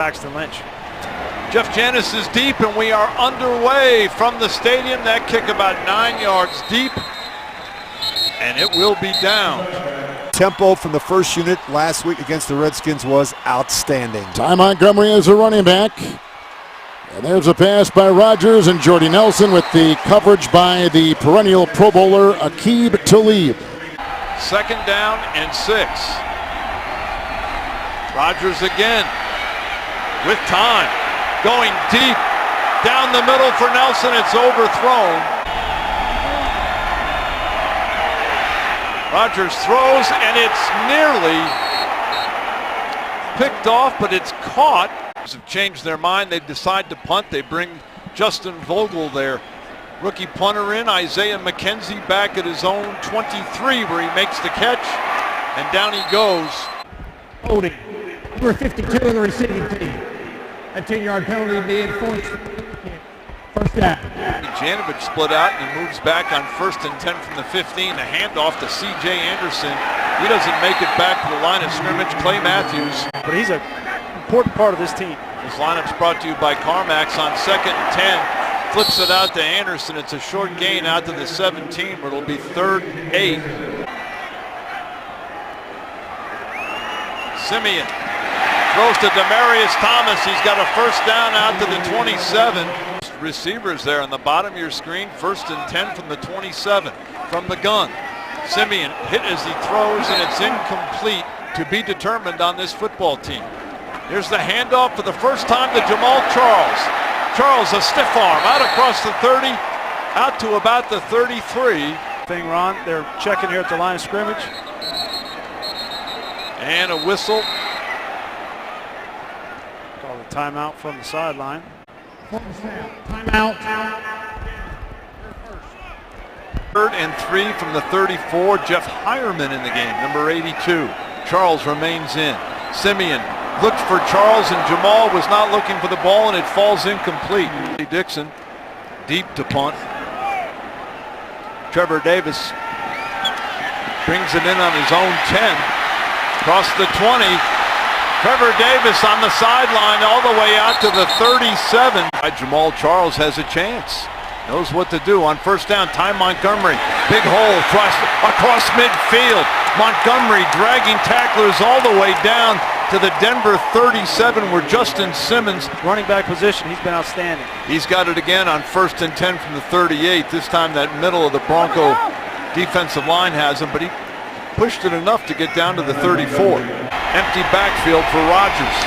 Paxton Lynch. Jeff Janis is deep, and we are underway from the stadium. That kick about 9 yards deep, and it will be down. Tempo from the first unit last week against the Redskins was outstanding. Ty Montgomery is a running back. And there's a pass by Rodgers, and Jordy Nelson with the coverage by the perennial Pro Bowler Aqib Talib. 2nd down and 6. Rodgers again with time, going deep down the middle for Nelson. It's overthrown. Rodgers throws, and it's nearly picked off, but it's caught. Have changed their mind. They decide to punt. They bring Justin Vogel, their rookie punter, in. Isaiah McKenzie back at his own 23, where he makes the catch, and down he goes. Holding number 52 in the receiving team. A 10-yard penalty being forced. First down. Janovich split out, and he moves back on 1st and 10 from the 15. The handoff to C.J. Anderson. He doesn't make it back to the line of scrimmage. Clay Matthews. But he's an important part of this team. This lineup's brought to you by CarMax. On 2nd and 10. Flips it out to Anderson. It's a short gain out to the 17, where it'll be 3rd and 8. Simeon throws to Demaryius Thomas. He's got a 1st down out to the 27. Receivers there on the bottom of your screen. 1st and 10 from the 27 from the gun. Simeon hit as he throws, and it's incomplete. To be determined on this football team. Here's the handoff for the first time to Jamal Charles. Charles, a stiff arm out across the 30, out to about the 33. Thing, Ron, they're checking here at the line of scrimmage. And a whistle. Call the timeout from the sideline. Timeout. 3rd and 3 from the 34. Jeff Hireman in the game, number 82. Charles remains in. Simeon looked for Charles, and Jamal was not looking for the ball, and it falls incomplete. Dixon deep to punt. Trevor Davis brings it in on his own 10. Across the 20. Trevor Davis on the sideline all the way out to the 37. Jamal Charles has a chance. Knows what to do on 1st down. Ty Montgomery, big hole across midfield. Montgomery dragging tacklers all the way down to the Denver 37, where Justin Simmons, running back position, he's been outstanding. He's got it again on 1st and 10 from the 38. This time that middle of the Bronco defensive line has him, but he pushed it enough to get down to the 34. Empty backfield for Rodgers.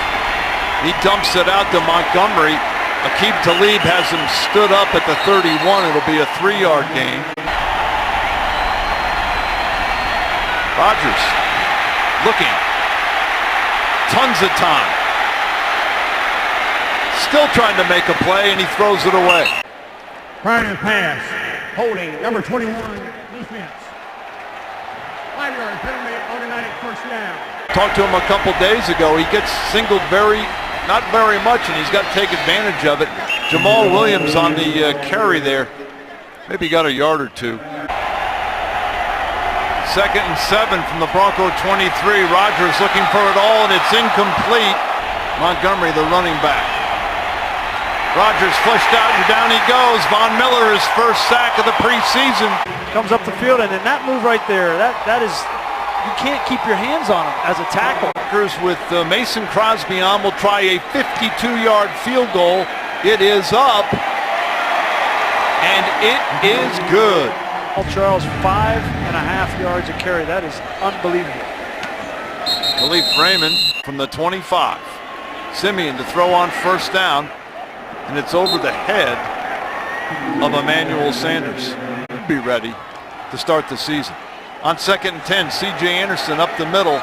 He dumps it out to Montgomery. Aqib Talib has him stood up at the 31. It'll be a 3-yard gain. Rodgers looking. Tons of time. Still trying to make a play, and he throws it away. Prior to pass. Holding number 21 defense. 5-yard penalty, automatic 1st down. Talked to him a couple days ago. He gets singled not very much, and he's got to take advantage of it. Jamal Williams on the carry there. Maybe got a yard or two. 2nd and 7 from the Bronco 23. Rodgers looking for it all, and it's incomplete. Montgomery, the running back. Rodgers flushed out, and down he goes. Von Miller, his 1st sack of the preseason. Comes up the field, and in that move right there, that is, you can't keep your hands on him as a tackle. With Mason Crosby on, will try a 52-yard field goal. It is up, and it is good. Charles, 5.5 yards a carry. That is unbelievable. Khalif Raymond from the 25. Simeon to throw on 1st down, and it's over the head of Emmanuel Sanders. He'll be ready to start the season. On 2nd and 10, C.J. Anderson up the middle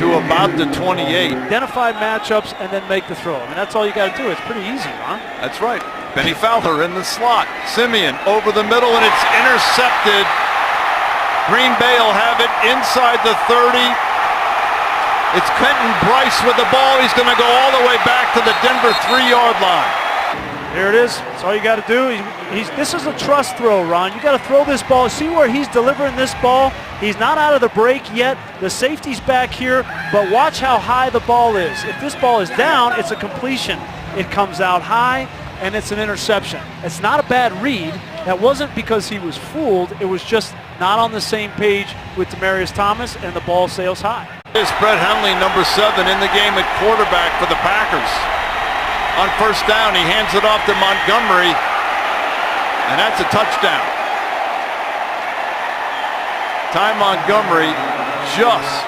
to about the 28. Identify matchups and then make the throw. I mean, that's all you got to do. It's pretty easy, Ron. That's right. Benny Fowler in the slot. Simeon over the middle, and it's intercepted. Green Bay will have it inside the 30. It's Quentin Bryce with the ball. He's going to go all the way back to the Denver 3-yard line. Here it is. That's all you got to do. This is a trust throw, Ron. You got to throw this ball. See where he's delivering this ball? He's not out of the break yet. The safety's back here, but watch how high the ball is. If this ball is down, it's a completion. It comes out high, and it's an interception. It's not a bad read. That wasn't because he was fooled. It was just not on the same page with Demaryius Thomas, and the ball sails high. It's Brett Hundley, number 7, in the game at quarterback for the Packers. On first down, he hands it off to Montgomery, and that's a touchdown. Ty Montgomery just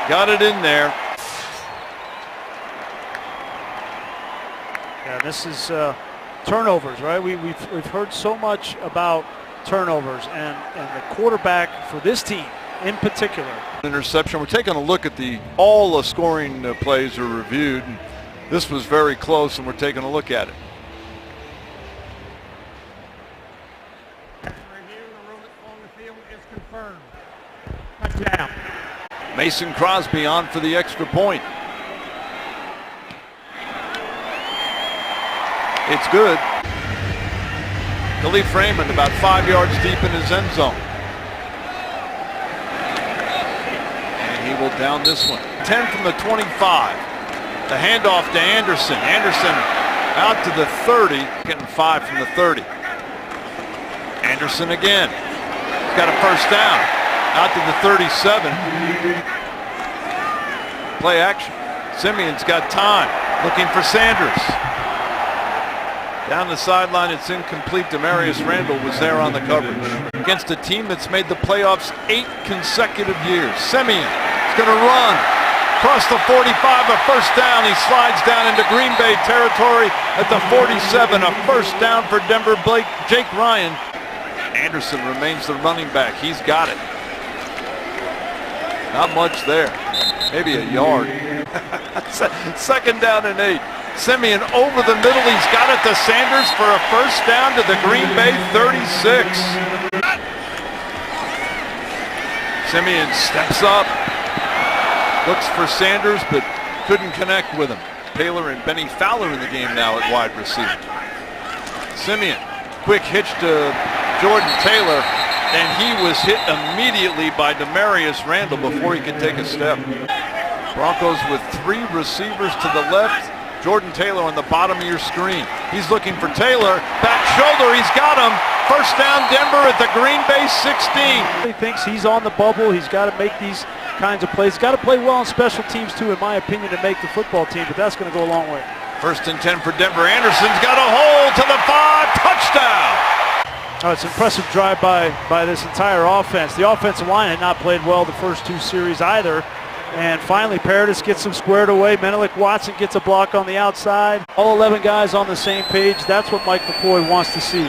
got it in there. Yeah, this is turnovers, right? We've heard so much about turnovers, and the quarterback for this team in particular. Interception. We're taking a look at all the scoring plays are reviewed. This was very close, and we're taking a look at it. Review, the rule on the field is confirmed. Touchdown. Mason Crosby on for the extra point. It's good. Khalif Raymond about 5 yards deep in his end zone. And he will down this one. 10 from the 25. The handoff to Anderson. Anderson out to the 30, getting 5 from the 30. Anderson again. He's got a first down. Out to the 37. Play action. Simeon's got time. Looking for Sanders. Down the sideline, it's incomplete. Demaryius Randall was there on the coverage. Against a team that's made the playoffs 8 consecutive years. Simeon is going to run. Across the 45, a first down. He slides down into Green Bay territory at the 47. A first down for Denver. Jake Ryan. Anderson remains the running back. He's got it. Not much there. Maybe a yard. Second down and 8. Simeon over the middle. He's got it to Sanders for a first down to the Green Bay 36. Simeon steps up. Looks for Sanders, but couldn't connect with him. Taylor and Benny Fowler in the game now at wide receiver. Simeon, quick hitch to Jordan Taylor, and he was hit immediately by Demaryius Randall before he could take a step. Broncos with 3 receivers to the left. Jordan Taylor on the bottom of your screen. He's looking for Taylor. Back shoulder, he's got him. First down Denver at the Green Bay 16. He thinks he's on the bubble. He's got to make these kinds of plays. Got to play well on special teams too, in my opinion, to make the football team, but that's going to go a long way. First and 10 for Denver. Anderson's got a hole to the 5. Touchdown! Oh, it's an impressive drive by this entire offense. The offensive line had not played well the first 2 series either. And finally, Paradis gets them squared away. Menelik Watson gets a block on the outside. All 11 guys on the same page. That's what Mike McCoy wants to see.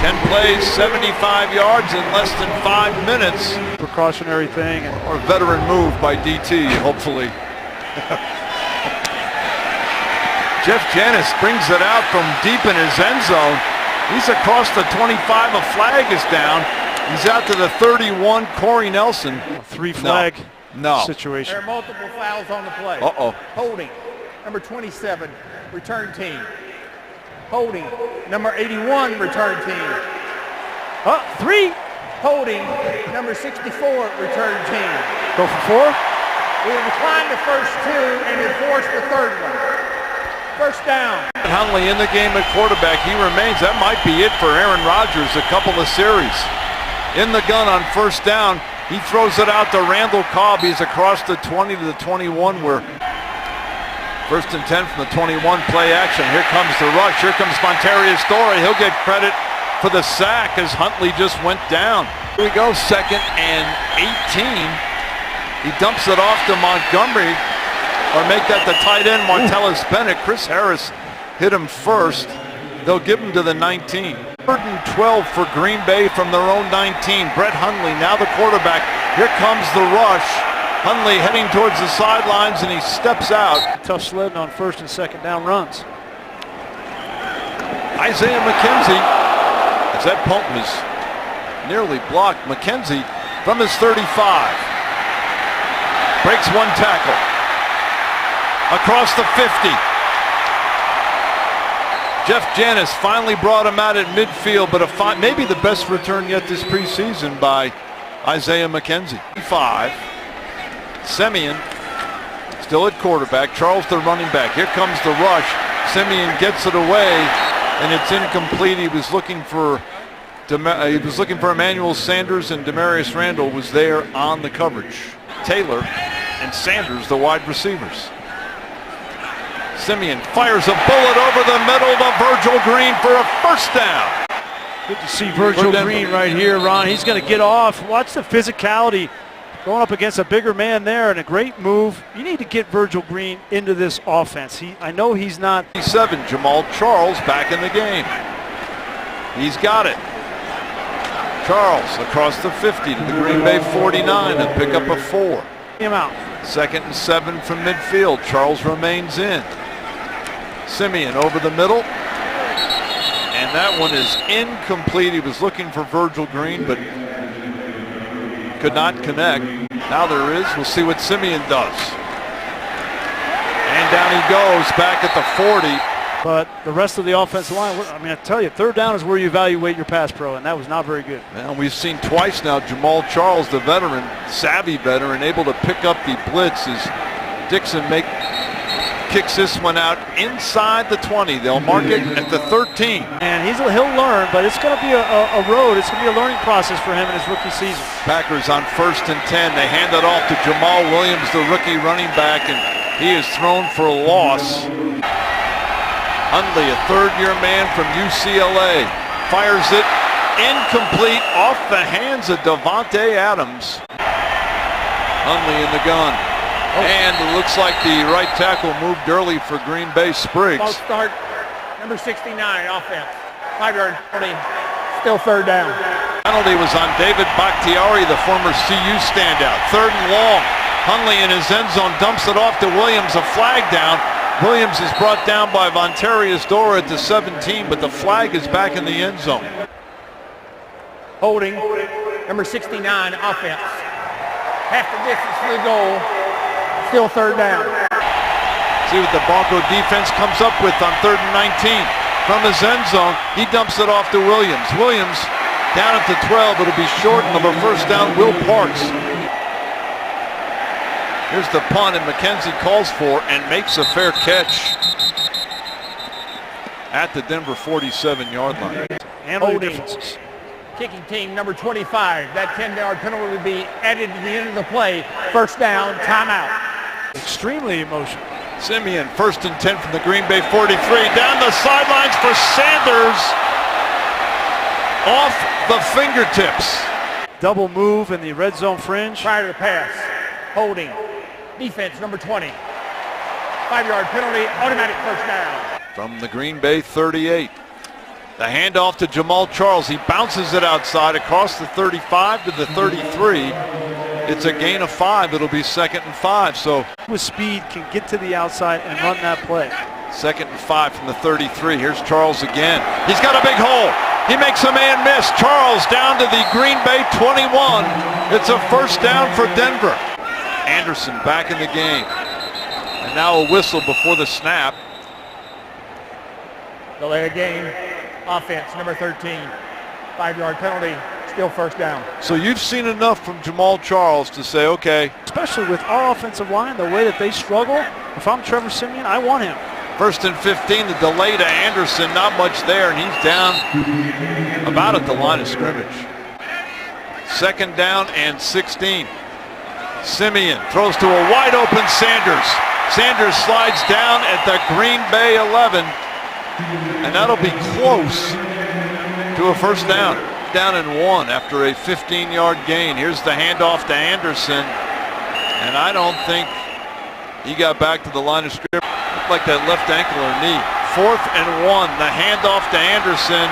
10 plays, 75 yards in less than 5 minutes. Precautionary thing. Or veteran move by DT, hopefully. Jeff Janis brings it out from deep in his end zone. He's across the 25. A flag is down. He's out to the 31. Corey Nelson. 3 flag situation. There are multiple fouls on the play. Uh-oh. Holding, number 27, return team. Holding, number 81, return team. 3. Holding, number 64, return team. Go for 4. We will decline the first 2 and enforce the third one. First down. Hundley in the game at quarterback. He remains. That might be it for Aaron Rodgers. A couple of series. In the gun on first down. He throws it out to Randall Cobb. He's across the 20 to the 21. We're first and 10 from the 21. Play action. Here comes the rush. Here comes Montarius Story. He'll get credit for the sack as Huntley just went down. Here we go. Second and 18. He dumps it off to Montgomery. Or make that the tight end, Martellus Bennett. Chris Harris hit him first. They'll give him to the 19. 3rd and 12 for Green Bay from their own 19. Brett Hundley, now the quarterback. Here comes the rush. Hundley heading towards the sidelines, and he steps out. Tough sledding on first and second down runs. Isaiah McKenzie, as that punt was nearly blocked. McKenzie from his 35. Breaks one tackle. across the 50. Jeff Janis finally brought him out at midfield, but maybe the best return yet this preseason by Isaiah McKenzie. 5. Simeon still at quarterback. Charles the running back. Here comes the rush. Simeon gets it away, and it's incomplete. He was looking for Emmanuel Sanders, and Demarius Randall was there on the coverage. Taylor and Sanders, the wide receivers. Simeon fires a bullet over the middle to Virgil Green for a first down. Good to see Virgil Green right here, Ron. He's going to get off. Watch the physicality going up against a bigger man there, and a great move. You need to get Virgil Green into this offense. I know he's not. 7, Jamal Charles back in the game. He's got it. Charles across the 50 to the Green Bay 49 and pick up a 4. Him out. 2nd and 7 from midfield. Charles remains in. Simeon over the middle. And that one is incomplete. He was looking for Virgil Green, but could not connect. Now there is. We'll see what Simeon does. And down he goes back at the 40. But the rest of the offensive line, I mean, I tell you, 3rd down is where you evaluate your pass pro, and that was not very good. Well, we've seen twice now Jamal Charles, the veteran, savvy veteran, able to pick up the blitz as Dixon kicks this one out inside the 20. They'll mark it at the 13. And he'll learn, but it's going to be a road. It's going to be a learning process for him in his rookie season. Packers on 1st and 10. They hand it off to Jamal Williams, the rookie running back, and he is thrown for a loss. Hundley, a 3rd-year man from UCLA, fires it incomplete off the hands of Devontae Adams. Hundley in the gun. And it looks like the right tackle moved early for Green Bay. Spriggs. False start, number 69, offense. 5-yard penalty, still 3rd down. Penalty was on David Bakhtiari, the former CU standout. 3rd and long. Hundley in his end zone dumps it off to Williams, a flag down. Williams is brought down by Vontarius Dora at the 17, but the flag is back in the end zone. Holding, number 69, offense. Half the distance to the goal, still 3rd down. See what the Bronco defense comes up with on 3rd and 19. From his end zone, he dumps it off to Williams. Williams down at the 12. It'll be short of a 1st down. Will Parks. Here's the punt, and McKenzie calls for and makes a fair catch at the Denver 47-yard line. Handling differences. Kicking team, number 25. That 10-yard penalty would be added to the end of the play. 1st down, timeout. Extremely emotional. Simeon, 1st and 10 from the Green Bay 43. Down the sidelines for Sanders. Off the fingertips. Double move in the red zone fringe. Prior to the pass. Holding. Defense, number 20. 5-yard penalty, automatic 1st down. From the Green Bay 38. The handoff to Jamal Charles. He bounces it outside across the 35 to the 33. It's a gain of 5. It'll be 2nd and 5. So with speed can get to the outside and run that play. 2nd and 5 from the 33. Here's Charles again. He's got a big hole. He makes a man miss. Charles down to the Green Bay 21. It's a 1st down for Denver. Anderson back in the game. And now a whistle before the snap. Delay of game. Offense, number 13. 5-yard penalty, still 1st down. So you've seen enough from Jamal Charles to say, okay. Especially with our offensive line, the way that they struggle. If I'm Trevor Siemian, I want him. 1st and 15, the delay to Anderson, not much there, and he's down about at the line of scrimmage. 2nd down and 16. Simeon throws to a wide open Sanders. Sanders slides down at the Green Bay 11, and that'll be close to a 1st down. Down and 1 after a 15-yard gain. Here's the handoff to Anderson, and I don't think he got back to the line of scrimmage. Looked like that left ankle or knee. 4th and 1, the handoff to Anderson,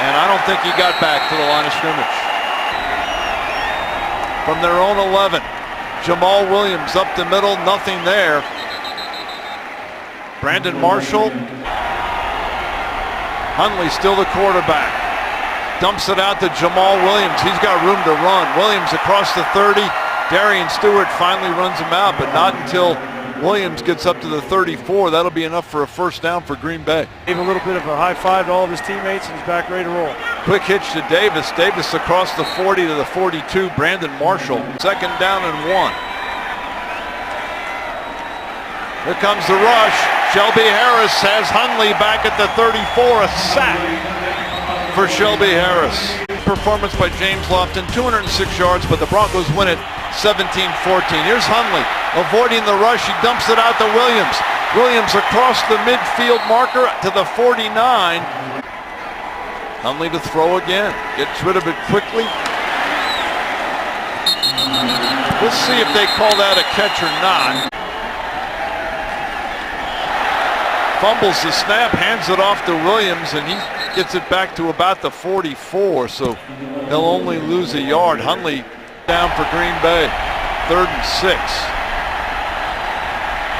and I don't think he got back to the line of scrimmage. From their own 11, Jamal Williams up the middle, nothing there. Brandon Marshall. Hundley still the quarterback. Dumps it out to Jamal Williams. He's got room to run. Williams across the 30. Darian Stewart finally runs him out, but not until Williams gets up to the 34. That'll be enough for a first down for Green Bay. Gave a little bit of a high five to all of his teammates, and he's back ready to roll. Quick hitch to Davis. Davis across the 40 to the 42. Brandon Marshall. Second down and 1. Here comes the rush. Shelby Harris has Hundley back at the 34. A sack for Shelby Harris. Performance by James Lofton, 206 yards, but the Broncos win it 17-14. Here's Hundley avoiding the rush. He dumps it out to Williams. Williams across the midfield marker to the 49. Hundley to throw again. Gets rid of it quickly. We'll see if they call that a catch or not. Fumbles the snap, hands it off to Williams, and he gets it back to about the 44, so he'll only lose a yard. Hundley down for Green Bay, 3rd and 6.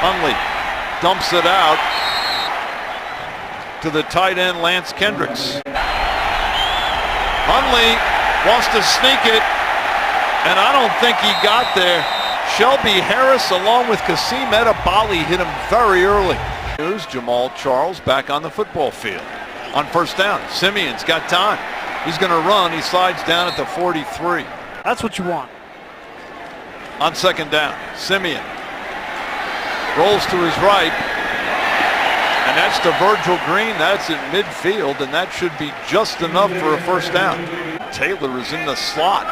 Hundley dumps it out to the tight end Lance Kendricks. Hundley wants to sneak it, and I don't think he got there. Shelby Harris along with Kasim Edebali hit him very early. Here's Jamal Charles back on the football field. On first down, Simeon's got time. He's going to run. He slides down at the 43. That's what you want. On second down, Simeon rolls to his right, and that's to Virgil Green. That's in midfield, and that should be just enough for a first down. Taylor is in the slot.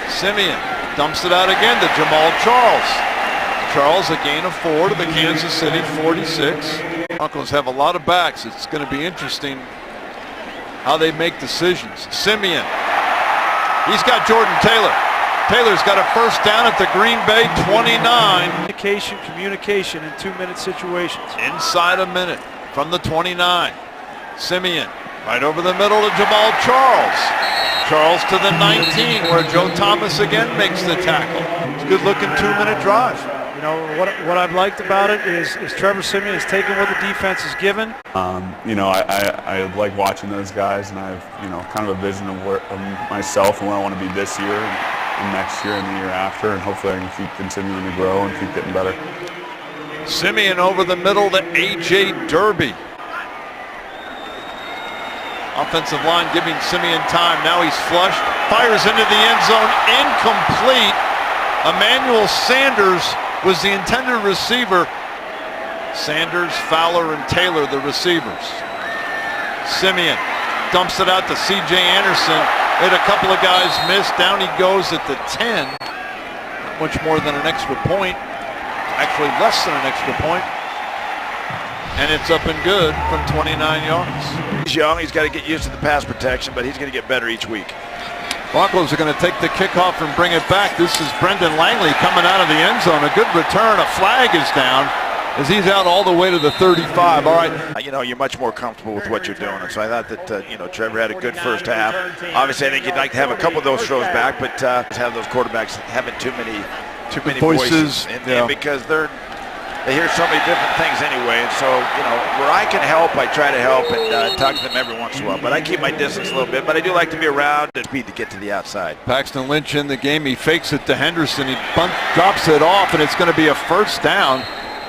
Simeon dumps it out again to Jamal Charles. Charles a gain of 4 to the Kansas City 46. Broncos have a lot of backs. It's going to be interesting how they make decisions. Simeon. He's got Jordan Taylor. Taylor's got a first down at the Green Bay 29. Communication in 2-minute situations. Inside a minute from the 29. Simeon right over the middle to Jamal Charles. Charles to the 19 where Joe Thomas again makes the tackle. It's a good looking 2-minute drive. You know, what I've liked about it is Trevor Simeon has taken what the defense has given. You know, I like watching those guys, and I have, you know, kind of a vision of myself and where I want to be this year and next year and the year after, and hopefully I can keep continuing to grow and keep getting better. Simeon over the middle to A.J. Derby. Offensive line giving Simeon time. Now he's flushed, fires into the end zone, incomplete. Emmanuel Sanders was the intended receiver. Sanders, Fowler, and Taylor the receivers. Simeon dumps it out to C.J. Anderson. Hit a couple of guys miss. Down he goes at the 10. Not much more than an extra point. Actually less than an extra point. And it's up and good from 29 yards. He's young. He's got to get used to the pass protection, but he's going to get better each week. Broncos are going to take the kickoff and bring it back. This is Brendan Langley coming out of the end zone. A good return. A flag is down as he's out all the way to the 35. All right. You know, you're much more comfortable with what you're doing. And so I thought that, you know, Trevor had a good first half. Obviously, I think you'd like to have a couple of those throws back, but have those quarterbacks having too many voices. And because they hear so many different things anyway. And so, you know, where I can help, I try to help and talk to them every once in a while. But I keep my distance a little bit. But I do like to be around and speed to get to the outside. Paxton Lynch in the game. He fakes it to Henderson. He drops it off, and it's going to be a first down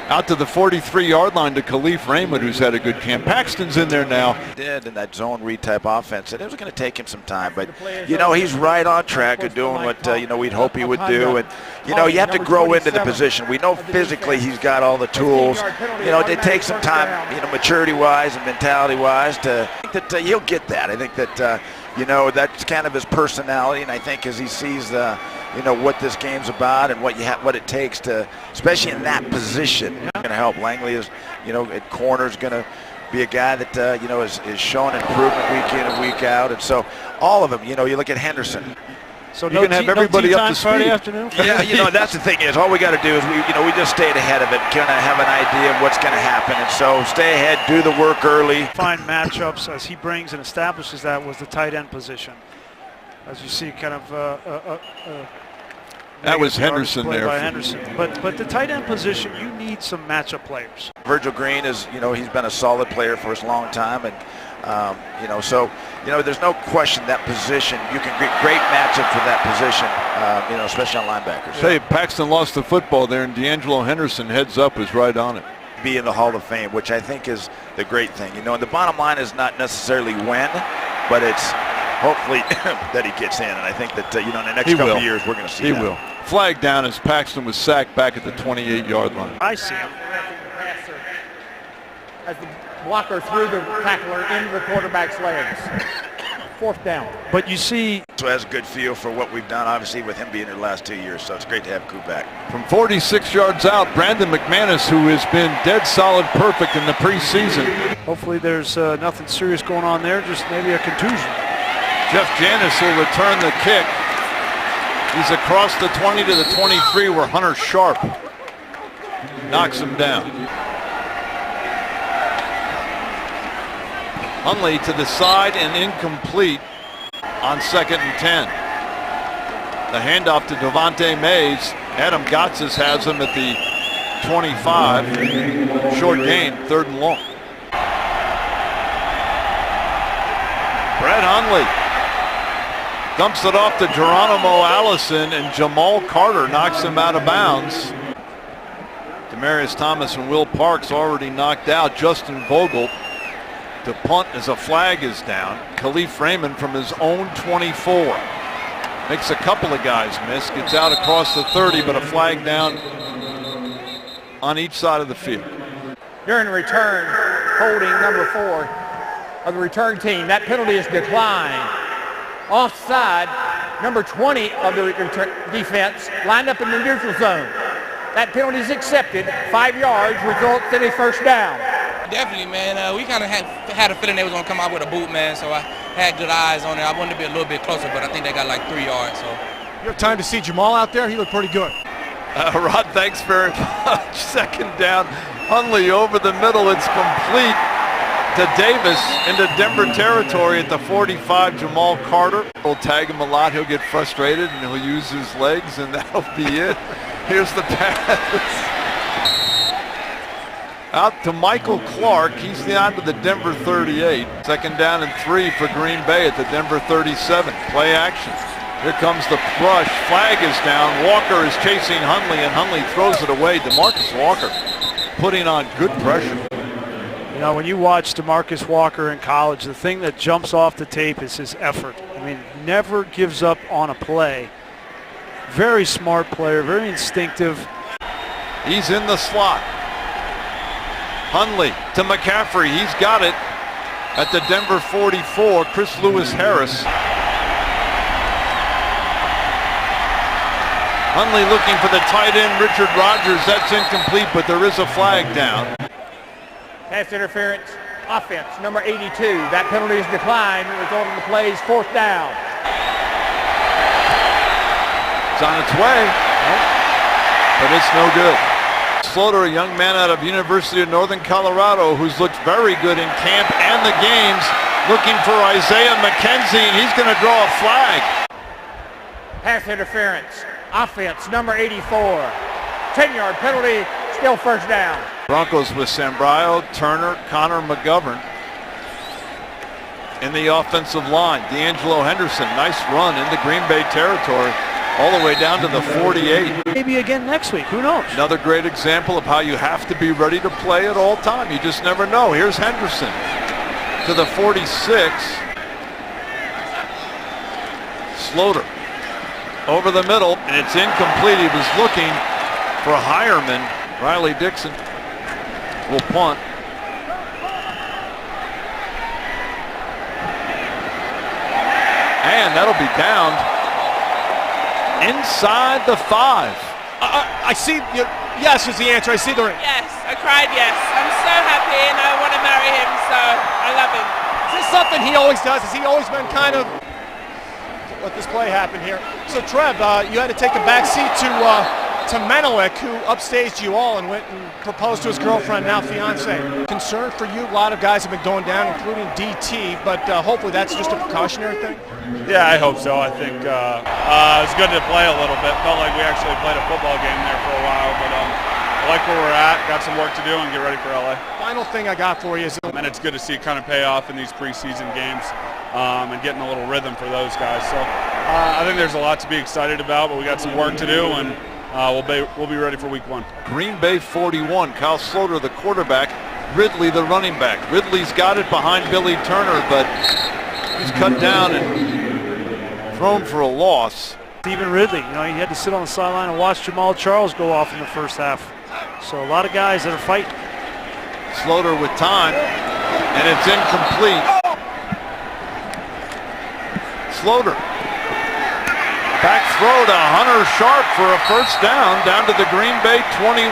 out to the 43-yard line to Khalif Raymond, who's had a good camp. Paxton's in there now. He did in that zone read type offense, and it was going to take him some time. But, you know, he's right on track of doing what, you know, we'd hope he would do. And, you know, you have to grow into the position. We know physically he's got all the tools. You know, it takes some time, you know, maturity-wise and mentality-wise to think that he'll get that. I think that, you know, that's kind of his personality, and I think as he sees you know, what this game's about and what it takes to, especially in that position, going to help. Langley is, you know, at corner is going to be a guy that, you know, is showing improvement week in and week out. And so all of them, you know, you look at Henderson. So you can have everybody up to speed. Friday afternoon? Yeah, you know, that's the thing is all we got to do is we just stayed ahead of it, kind of have an idea of what's going to happen. And so stay ahead, do the work early. Find matchups as he brings and establishes that was the tight end position. As you see, kind of that was Henderson there. By Henderson. But the tight end position, you need some matchup players. Virgil Green is, he's been a solid player for us a long time, and there's no question that position. You can get great matchup for that position, especially on linebackers. Say, Paxton lost the football there, and D'Angelo Henderson heads up is right on it. Be in the Hall of Fame, which I think is the great thing. And the bottom line is not necessarily when, but it's hopefully that he gets in. And I think that, in the next couple of years, we're going to see that. He will. Flag down as Paxton was sacked back at the 28-yard line. I see him. As the blocker threw the tackler into the quarterback's legs. 4th down. But you see, so has a good feel for what we've done, obviously, with him being here the last 2 years. So it's great to have Coop back. From 46 yards out, Brandon McManus, who has been dead solid perfect in the preseason. Hopefully there's nothing serious going on there, just maybe a contusion. Jeff Janis will return the kick. He's across the 20 to the 23 where Hunter Sharp knocks him down. Hundley to the side and incomplete on 2nd and 10. The handoff to Devontae Mays. Adam Gotsis has him at the 25. Short gain, 3rd and long. Brett Hundley dumps it off to Geronimo Allison, and Jamal Carter knocks him out of bounds. Demarius Thomas and Will Parks already knocked out. Justin Vogel to punt as a flag is down. Khalif Raymond from his own 24. Makes a couple of guys miss. Gets out across the 30, but a flag down on each side of the field. During the return, holding number 4 of the return team. That penalty is declined. Offside, number 20 of the defense lined up in the neutral zone. That penalty is accepted. 5 yards results in a 1st down. Definitely, man. We kind of had a feeling they was going to come out with a boot, man, so I had good eyes on it. I wanted to be a little bit closer, but I think they got like 3 yards. So. You have time to see Jamal out there? He looked pretty good. Rod, thanks very much. 2nd down. Hundley over the middle. It's complete to Davis into Denver territory at the 45. Jamal Carter will tag him a lot. He'll get frustrated and he'll use his legs, and that'll be it. Here's the pass. Out to Michael Clark. He's down to the Denver 38. 2nd down and 3 for Green Bay at the Denver 37. Play action. Here comes the rush. Flag is down. Walker is chasing Hundley, and Hundley throws it away. DeMarcus Walker putting on good pressure. When you watch DeMarcus Walker in college, the thing that jumps off the tape is his effort. Never gives up on a play. Very smart player, very instinctive. He's in the slot. Hundley to McCaffrey. He's got it at the Denver 44. Chris Lewis Harris. Hundley looking for the tight end, Richard Rodgers. That's incomplete, but there is a flag down. Pass interference, offense, number 82. That penalty is declined, resulting in the play's 4th down. It's on its way, but it's no good. Slaughter, a young man out of University of Northern Colorado who's looked very good in camp and the games, looking for Isaiah McKenzie, and he's going to draw a flag. Pass interference, offense, number 84. 10-yard penalty, still 1st down. Broncos with Sambraio, Turner, Connor McGovern in the offensive line. D'Angelo Henderson, nice run into Green Bay territory, all the way down to the 48. Maybe again next week, who knows? Another great example of how you have to be ready to play at all time. You just never know. Here's Henderson to the 46. Slaughter over the middle, and it's incomplete. He was looking for Hireman. Riley Dixon will punt. And that'll be down inside the 5. I see, yes is the answer. I see the ring. Yes, I cried yes. I'm so happy and I want to marry him, so I love him. Is this something he always does? Has he always been kind of, let this play happen here. So Trev, you had to take a back seat to Menelik, who upstaged you all and went and proposed to his girlfriend, now fiance. Concern for you? A lot of guys have been going down, including DT, but hopefully that's just a precautionary thing? Yeah, I hope so. I think it was good to play a little bit. Felt like we actually played a football game there for a while, but I like where we're at. Got some work to do and get ready for LA. Final thing I got for you is, And it's good to see it kind of pay off in these preseason games and getting a little rhythm for those guys. So I think there's a lot to be excited about, but we got some work to do, and we'll be ready for week 1. Green Bay 41, Kyle Sloter the quarterback, Ridley the running back. Ridley's got it behind Billy Turner, but he's cut down and thrown for a loss. Stephen Ridley, you know, he had to sit on the sideline and watch Jamal Charles go off in the first half. So a lot of guys that are fighting. Sloter with time, and it's incomplete. Sloter. Back throw to Hunter Sharp for a first down to the Green Bay 21.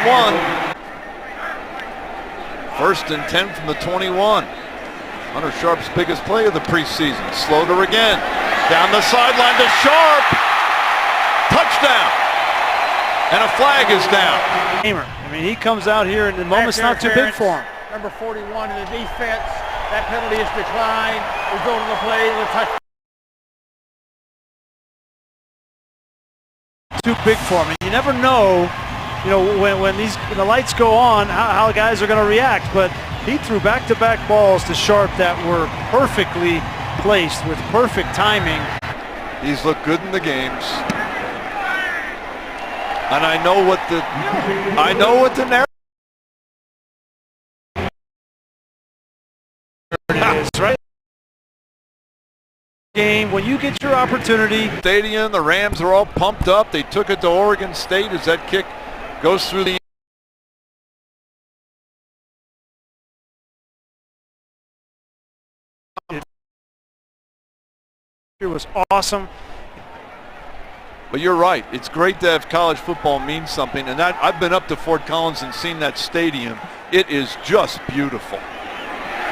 1st and 10 from the 21. Hunter Sharp's biggest play of the preseason. Sloter again. Down the sideline to Sharp. Touchdown. And a flag is down. I mean, he comes out here and the moment's not too big for him. Number 41 in the defense. That penalty is declined. Result of the play, the touchdown. Too big for him. And you never know, you know, when the lights go on, how guys are going to react. But he threw back-to-back balls to Sharp that were perfectly placed with perfect timing. He's looked good in the games. And I know what the narrative is, right? Game when you get your opportunity. Stadium, the Rams are all pumped up. They took it to Oregon State as that kick goes through the It was awesome. But you're right. It's great to have college football mean something. And I've been up to Fort Collins and seen that stadium. It is just beautiful.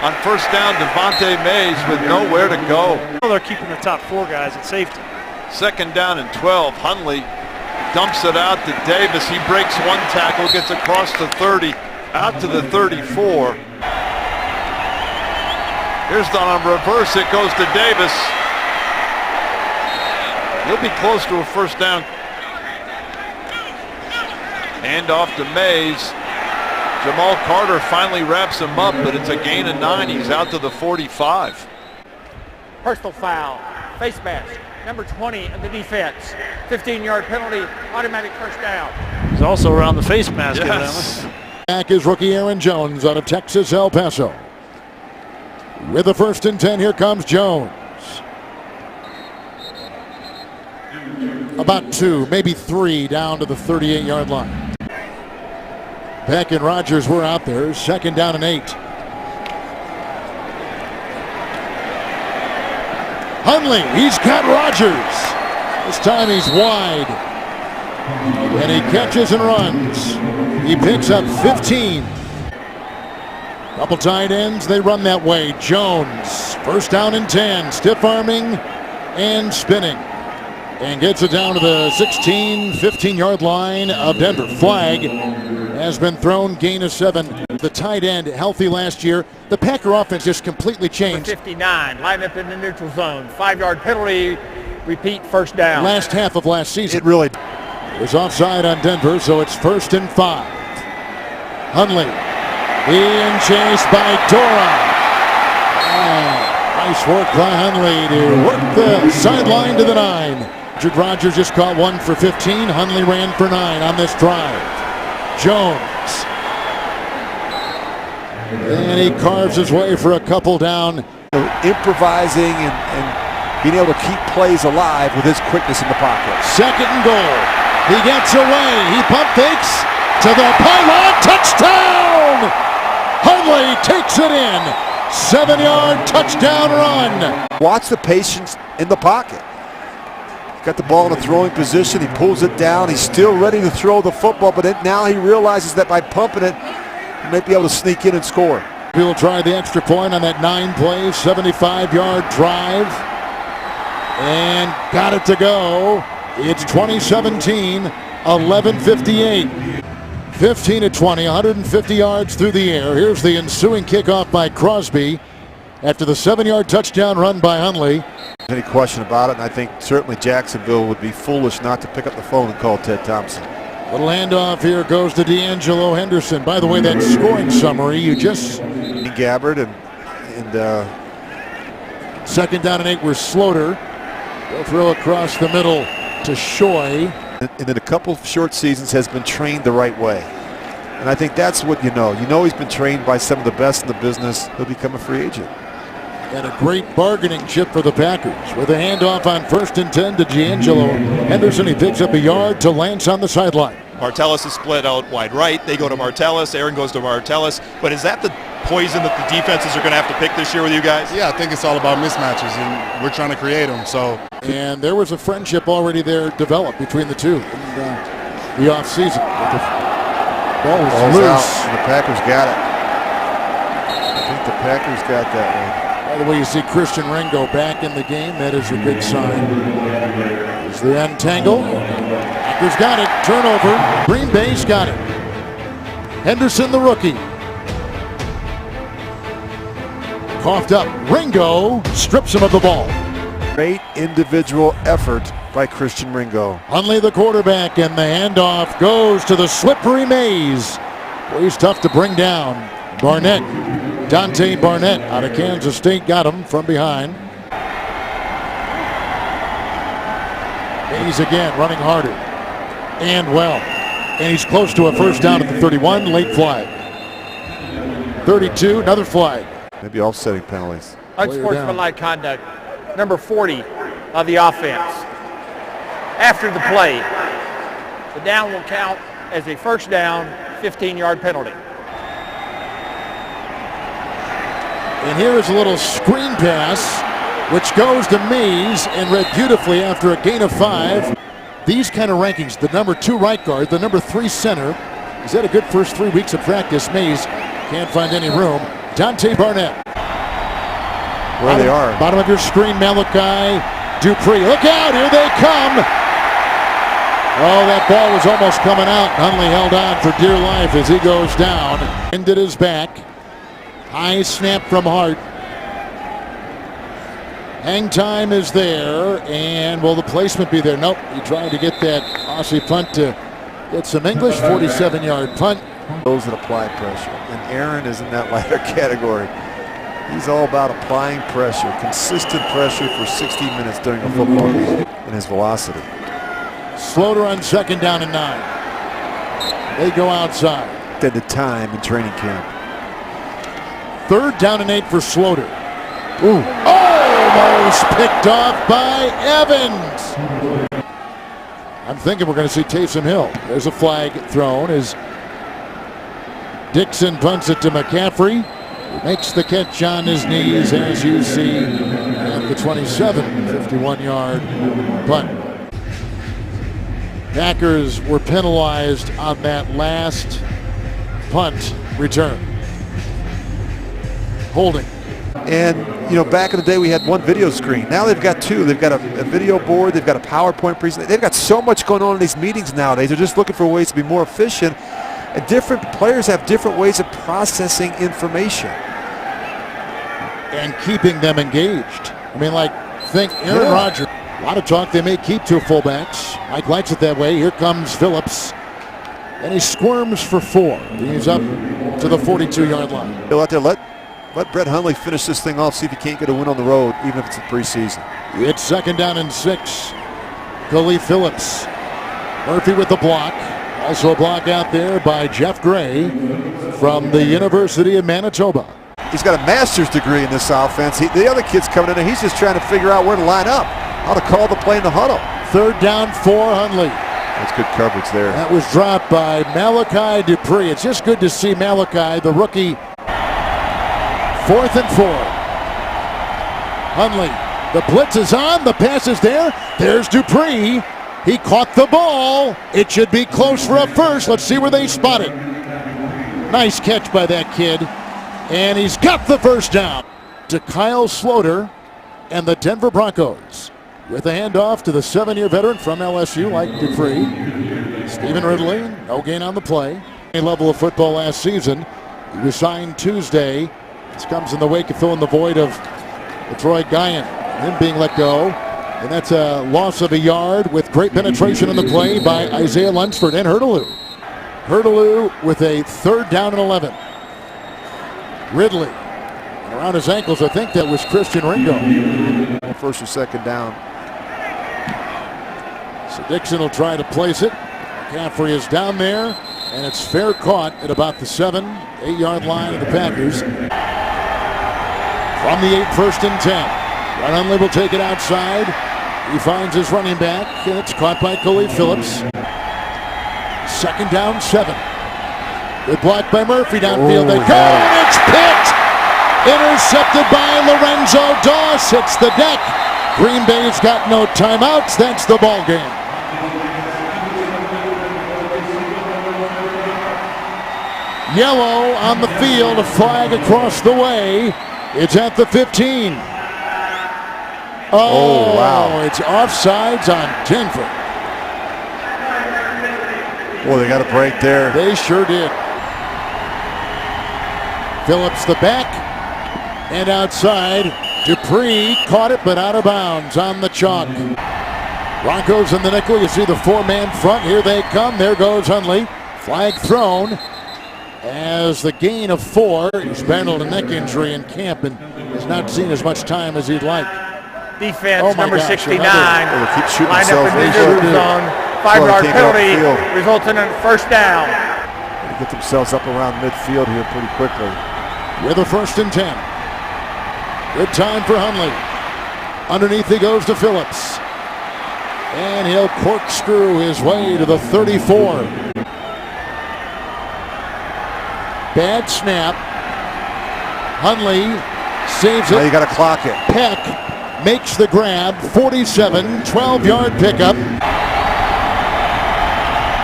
On first down, Devontae Mays with nowhere to go. They're keeping the top 4 guys at safety. 2nd down and 12. Hundley dumps it out to Davis. He breaks one tackle, gets across the 30, out to the 34. Here's on reverse. It goes to Davis. He'll be close to a first down. Hand off to Mays. Jamal Carter finally wraps him up, but it's a gain of 9. He's out to the 45. Personal foul. Face mask. Number 20 of the defense. 15-yard penalty. Automatic first down. He's also around the face mask. Yes. Back is rookie Aaron Jones out of Texas, El Paso. With the 1st and 10, here comes Jones. About 2, maybe 3 down to the 38-yard line. Peck and Rodgers were out there. 2nd down and 8. Hundley, he's got Rodgers. This time he's wide. And he catches and runs. He picks up 15. Couple tight ends, they run that way. Jones, 1st down and 10. Stiff arming and spinning. And gets it down to the 16, 15-yard line of Denver. Flag has been thrown, gain of 7. The tight end healthy last year. The Packer offense just completely changed. 59, line up in the neutral zone. 5-yard penalty, repeat first down. Last half of last season. It really was offside on Denver, so it's 1st and 5. Hundley being chased by Dora. Nice work by Hundley to work the sideline to the 9. Rodgers just caught 1 for 15. Hundley ran for 9 on this drive. Jones. And he carves his way for a couple down. Improvising and being able to keep plays alive with his quickness in the pocket. 2nd and goal. He gets away. He pump fakes to the pylon. Touchdown! Hundley takes it in. 7-yard touchdown run. Watch the patience in the pocket. Got the ball in a throwing position. He pulls it down. He's still ready to throw the football, but now he realizes that by pumping it, he might be able to sneak in and score. He will try the extra point on that 9-play, 75-yard drive. And got it to go. It's 2017, 11:58. 15-20, 150 yards through the air. Here's the ensuing kickoff by Crosby after the 7-yard touchdown run by Hundley. Any question about it, and I think certainly Jacksonville would be foolish not to pick up the phone and call Ted Thompson. Little handoff here goes to D'Angelo Henderson. By the way, that scoring summary you just... Gabbard and second down and 8 were Slaughter. They'll throw across the middle to Shoy. And in a couple of short seasons has been trained the right way. And I think that's what you know. You know he's been trained by some of the best in the business. He'll become a free agent. And a great bargaining chip for the Packers. With a handoff on 1st and 10 to D'Angelo Henderson. He picks up a yard to Lance on the sideline. Martellus is split out wide right. They go to Martellus. Aaron goes to Martellus. But is that the poison that the defenses are going to have to pick this year with you guys? Yeah, I think it's all about mismatches, and we're trying to create them. So, and there was a friendship already there developed between the two in the offseason. The ball was loose. Out, and the Packers got it. I think the Packers got that one. By the way, you see Christian Ringo back in the game. That is a good sign. As they untangle. Packers got it. Turnover. Green Bay's got it. Henderson, the rookie. Coughed up. Ringo strips him of the ball. Great individual effort by Christian Ringo. Hunley, the quarterback, and the handoff goes to the slippery maze. Well, he's tough to bring down. Barnett. Dante Barnett out of Kansas State got him from behind. Mays again running harder. And well. And he's close to a first down at the 31. Late flag. 32, another flag. Maybe offsetting penalties. Unsportsmanlike conduct. Number 40 of the offense. After the play, the down will count as a first down, 15-yard penalty. And here is a little screen pass, which goes to Mays and read beautifully after a gain of 5. These kind of rankings, the number 2 right guard, the number 3 center. He's had a good first 3 weeks of practice. Mays can't find any room. Dante Barnett. Where they are. Bottom of your screen, Malachi Dupree. Look out, here they come. Oh, that ball was almost coming out. Hunley held on for dear life as he goes down. Ended his back. High snap from Hart. Hang time is there, and will the placement be there? Nope, he tried to get that Aussie punt to get some English. 47-yard punt. Those that apply pressure, and Aaron is in that latter category. He's all about applying pressure, consistent pressure for 60 minutes during a football game, and his velocity. Slaughter on 2nd down and 9. They go outside. At the time in training camp. 3rd down and 8 for Slaughter. Ooh. Almost picked off by Evans. I'm thinking we're going to see Taysom Hill. There's a flag thrown as Dixon punts it to McCaffrey. He makes the catch on his knees, as you see at the 27, 51-yard punt. Packers were penalized on that last punt return. Holding. And, you know, back in the day we had one video screen. Now they've got 2. They've got a video board. They've got a PowerPoint presentation. They've got so much going on in these meetings nowadays. They're just looking for ways to be more efficient. And different players have different ways of processing information. And keeping them engaged. I mean, like, think Aaron Rodgers. A lot of talk they may keep 2 fullbacks. Mike likes it that way. Here comes Phillips. And he squirms for 4. He's up to the 42-yard line. He'll out there let Brett Hundley finish this thing off, see if he can't get a win on the road, even if it's in preseason. It's 2nd down and 6. Khalif Phillips. Murphy with the block. Also a block out there by Jeff Gray from the University of Manitoba. He's got a master's degree in this offense. The other kid's coming in and he's just trying to figure out where to line up, how to call the play in the huddle. 3rd down for Hundley. That's good coverage there. That was dropped by Malachi Dupree. It's just good to see Malachi, the rookie. 4th and 4. Hundley. The blitz is on. The pass is there. There's Dupree. He caught the ball. It should be close for a first. Let's see where they spot it. Nice catch by that kid. And he's got the first down. To Kyle Slaughter and the Denver Broncos. With a handoff to the 7-year veteran from LSU, like Dupree. Stephen Ridley, no gain on the play. A level of football last season. He was signed Tuesday. This comes in the wake of filling the void of Detroit Guyan. Him being let go. And that's a loss of a yard with great penetration in the play by Isaiah Lunsford and Hurtaloo. Hurtaloo with a 3rd down and 11. Ridley. And around his ankles, I think that was Christian Ringo. 1st or 2nd down. So Dixon will try to place it. McCaffrey is down there, and it's fair caught at about the 7-8 line of the Packers. From the 8, 1st and 10. Ron Hundley will take it outside. He finds his running back, and it's caught by Coley Phillips. 2nd down, 7. Good block by Murphy downfield. They go, and it's picked! Intercepted by Lorenzo Doss. Hits the deck. Green Bay's got no timeouts. That's the ball game. Yellow on the field, a flag across the way. It's at the 15. Oh, wow. It's offsides on Denver. Boy, they got a break there. They sure did. Phillips the back and outside. Dupree caught it but out of bounds on the chalk. Broncos in the nickel. You see the 4-man front. Here they come. There goes Hundley. Flag thrown. As the gain of 4, he's battled a neck injury in camp and has not seen as much time as he'd like. Defense, number 69, keep shooting lined up in the neutral zone. 5-yard penalty resulting in a 1st down. They get themselves up around midfield here pretty quickly. With a 1st and 10. Good time for Hundley. Underneath he goes to Phillips. And he'll corkscrew his way to the 34. Bad snap. Hundley saves it. Now you got to clock it. Peck makes the grab. 47, 12-yard pickup.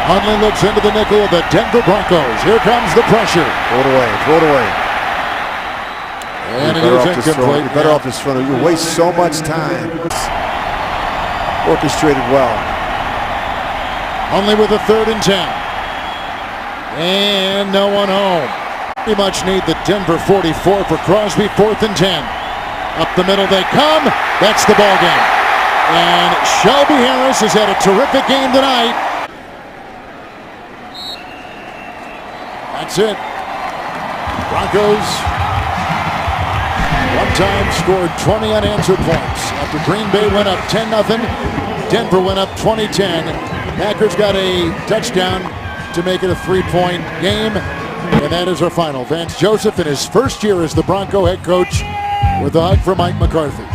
Hundley looks into the nickel of the Denver Broncos. Here comes the pressure. Throw it away. Throw it away. And it is incomplete. You're better off this front. You waste so much time. Orchestrated well. Hundley with a 3rd and 10. And no one home. Pretty much need the Denver 44 for Crosby. 4th and 10. Up the middle they come. That's the ball game. And Shelby Harris has had a terrific game tonight. That's it. Broncos one time scored 20 unanswered points. After Green Bay went up 10-0, Denver went up 20-10. Packers got a touchdown to make it a 3-point game. And that is our final. Vance Joseph in his 1st year as the Bronco head coach with a hug for Mike McCarthy.